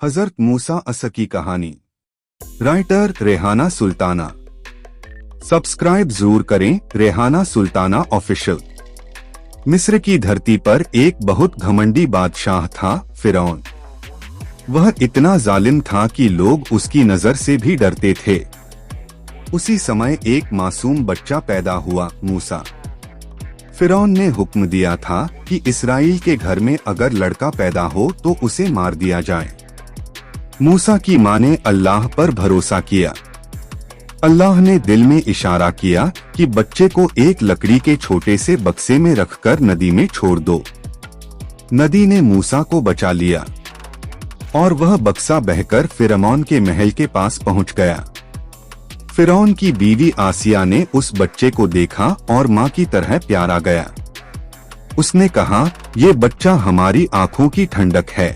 हजरत मूसा अस की कहानी। Writer Rehana Sultana. Subscribe जरूर करें रेहाना सुल्ताना ऑफिशियल। मिस्र की धरती पर एक बहुत घमंडी बादशाह था फिरौन। वह इतना जालिम था कि लोग उसकी नजर से भी डरते थे। उसी समय एक मासूम बच्चा पैदा हुआ, मूसा। फिरौन ने हुक्म दिया था कि इस्राइल के घर में अगर लड़का पैदा हो तो उसे मार दिया जाए। मूसा की मां ने अल्लाह पर भरोसा किया। अल्लाह ने दिल में इशारा किया कि बच्चे को एक लकड़ी के छोटे से बक्से में रखकर नदी में छोड़ दो। नदी ने मूसा को बचा लिया और वह बक्सा बहकर फिरौन के महल के पास पहुंच गया। फिरौन की बीवी आसिया ने उस बच्चे को देखा और मां की तरह प्यारा गया। उसने कहा, ये बच्चा हमारी आंखों की ठंडक है।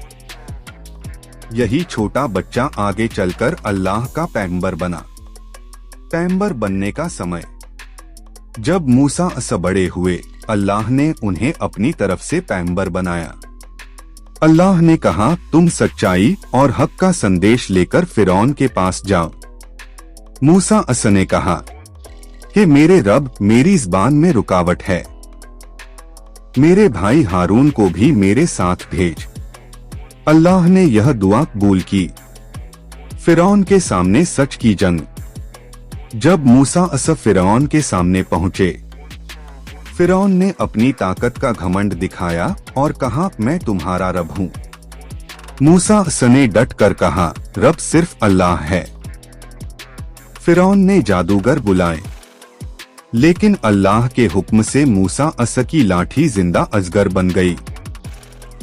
यही छोटा बच्चा आगे चलकर अल्लाह का पैगंबर बना। पैगंबर बनने का समय। जब मूसा अस बड़े हुए, अल्लाह ने उन्हें अपनी तरफ से पैगंबर बनाया। अल्लाह ने कहा, तुम सच्चाई और हक का संदेश लेकर फिरौन के पास जाओ। मूसा अस ने कहा कि मेरे रब, मेरी ज़बान में रुकावट है। मेरे भाई हारून को भी मेरे साथ भेज। अल्लाह ने यह दुआ कबूल की। फिरौन के सामने सच की जंग। जब मूसा अस फिरौन के सामने पहुंचे, फिरौन ने अपनी ताकत का घमंड दिखाया और कहा, मैं तुम्हारा रब हूं। मूसा अस ने डट कर कहा, रब सिर्फ अल्लाह है। फिरौन ने जादूगर बुलाए, लेकिन अल्लाह के हुक्म से मूसा अस की लाठी जिंदा अजगर बन गई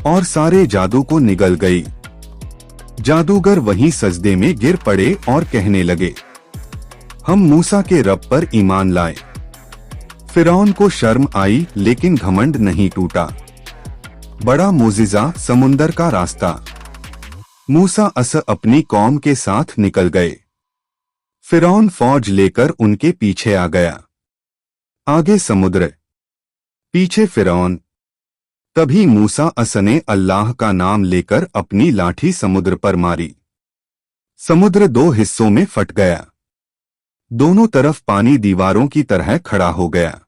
और सारे जादू को निगल गई। जादूगर वहीं सजदे में गिर पड़े और कहने लगे, हम मूसा के रब पर ईमान लाए। फिरौन को शर्म आई, लेकिन घमंड नहीं टूटा। बड़ा मोजिजा, समुंदर का रास्ता। मूसा अस अपनी कौम के साथ निकल गए। फिरौन फौज लेकर उनके पीछे आ गया। आगे समुद्र, पीछे फिरौन। तभी मूसा अस ने अल्लाह का नाम लेकर अपनी लाठी समुद्र पर मारी। समुद्र दो हिस्सों में फट गया। दोनों तरफ पानी दीवारों की तरह खड़ा हो गया।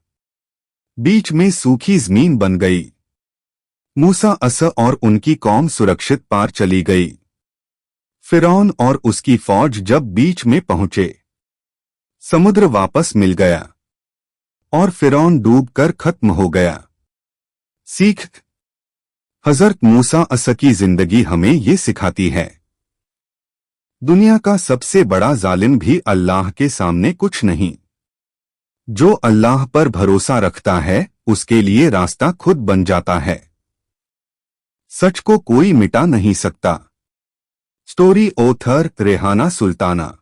बीच में सूखी जमीन बन गई। मूसा अस और उनकी कौम सुरक्षित पार चली गई। फिरौन और उसकी फौज जब बीच में पहुंचे, समुद्र वापस मिल गया और फिरौन डूबकर खत्म हो गया। सीख। हजरत मूसा अस की जिंदगी हमें ये सिखाती है, दुनिया का सबसे बड़ा जालिम भी अल्लाह के सामने कुछ नहीं। जो अल्लाह पर भरोसा रखता है, उसके लिए रास्ता खुद बन जाता है। सच को कोई मिटा नहीं सकता। Story author Rehana Sultana.